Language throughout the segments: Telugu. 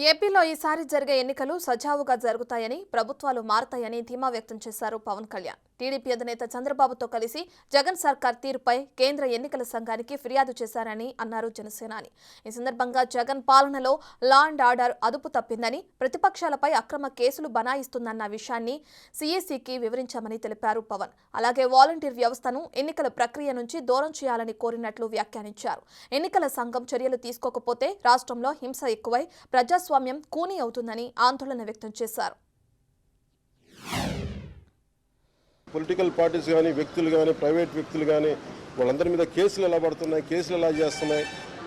ఏపీలో ఈసారి జరిగే ఎన్నికలు సజావుగా జరుగుతాయని, ప్రభుత్వాలు మారతాయని ధీమా వ్యక్తం చేశారు పవన్ కళ్యాణ్. టీడీపీ అధినేత చంద్రబాబుతో కలిసి జగన్ సర్కార్ తీరుపై కేంద్ర ఎన్నికల సంఘానికి ఫిర్యాదు చేశారని అన్నారు జనసేనాని. ఈ సందర్భంగా జగన్ పాలనలో లా అండ్ ఆర్డర్ అదుపు తప్పిందని, ప్రతిపక్షాలపై అక్రమ కేసులు బనాయిస్తుందన్న విషయాన్ని సీఈసీకి వివరించామని తెలిపారు పవన్. అలాగే వాలంటీర్ వ్యవస్థను ఎన్నికల ప్రక్రియ నుంచి దూరం చేయాలని కోరినట్లు వ్యాఖ్యానించారు. ఎన్నికల సంఘం చర్యలు తీసుకోకపోతే రాష్ట్రంలో హింస ఎక్కువై ప్రజాస్వామ్యం కూనీ అవుతుందని ఆందోళన వ్యక్తం చేశారు. పొలిటికల్ పార్టీస్ కానీ, వ్యక్తులు కానీ, ప్రైవేట్ వ్యక్తులు కానీ వాళ్ళందరి మీద కేసులు ఎలా పడుతున్నాయి, కేసులు ఎలా చేస్తున్నాయి,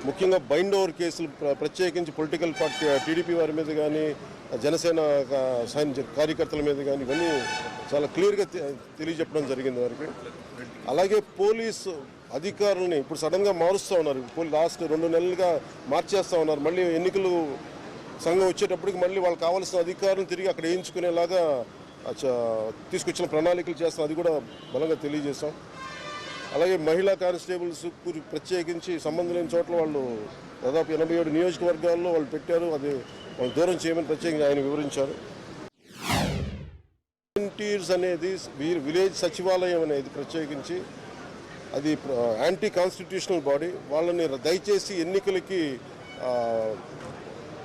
ముఖ్యంగా బైండ్ ఓవర్ కేసులు ప్రత్యేకించి పొలిటికల్ పార్టీ టీడీపీ వారి మీద కానీ, జనసేన కార్యకర్తల మీద కానీ ఇవన్నీ చాలా క్లియర్గా తెలియజెప్పడం జరిగింది వారికి. అలాగే పోలీసు అధికారులని ఇప్పుడు సడన్గా మారుస్తూ ఉన్నారు. లాస్ట్ 2 నెలలుగా మార్చేస్తూ ఉన్నారు. మళ్ళీ ఎన్నికలు సంఘం వచ్చేటప్పటికి మళ్ళీ వాళ్ళకి కావాల్సిన అధికారులను తిరిగి అక్కడ వేయించుకునేలాగా తీసుకొచ్చిన ప్రణాళికలు చేస్తాం. అది కూడా బలంగా తెలియజేస్తాం. అలాగే మహిళా కానిస్టేబుల్స్ ప్రత్యేకించి సంబంధం లేని చోట్ల వాళ్ళు దాదాపు 87 నియోజకవర్గాల్లో వాళ్ళు పెట్టారు. అది వాళ్ళు దూరం చేయమని ప్రత్యేకంగా ఆయన వివరించారు. వాలంటీర్స్ అనేది విలేజ్ సచివాలయం అనేది ప్రత్యేకించి అది యాంటీ కాన్స్టిట్యూషనల్ బాడీ. వాళ్ళని దయచేసి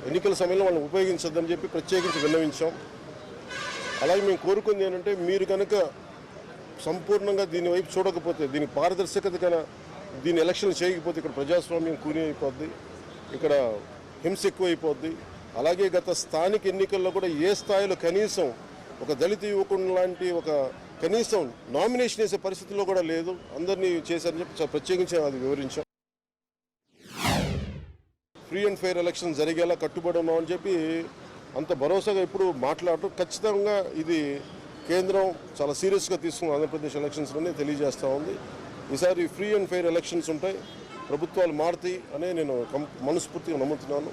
ఎన్నికల సమయంలో వాళ్ళని ఉపయోగించద్దని చెప్పి ప్రత్యేకించి విన్నవించాం. అలాగే మేము కోరుకుంది ఏంటంటే, మీరు కనుక సంపూర్ణంగా దీని వైపు చూడకపోతే, దీనికి పారదర్శకత కన్నా దీని ఎలక్షన్ చేయకపోతే ఇక్కడ ప్రజాస్వామ్యం కూని అయిపోద్ది, ఇక్కడ హింస ఎక్కువైపోద్ది. అలాగే గత స్థానిక ఎన్నికల్లో కూడా ఏ స్థాయిలో కనీసం ఒక దళిత యువకుడు లాంటి ఒక కనీసం నామినేషన్ వేసే పరిస్థితుల్లో కూడా లేదు, అందరినీ చేశారని చెప్పి ప్రత్యేకించి అది వివరించాం. ఫ్రీ అండ్ ఫెయిర్ ఎలక్షన్ జరిగేలా కట్టుబడి ఉన్నామని చెప్పి అంత భరోసాగా ఇప్పుడు మాట్లాడటం ఖచ్చితంగా ఇది కేంద్రం చాలా సీరియస్గా తీసుకున్న ఆంధ్రప్రదేశ్ ఎలక్షన్స్లోనే తెలియజేస్తూ ఉంది. ఈసారి ఫ్రీ అండ్ ఫెయిర్ ఎలక్షన్స్ ఉంటాయి, ప్రభుత్వాలు మారుతాయి అనే నేను మనస్ఫూర్తిగా నమ్ముతున్నాను.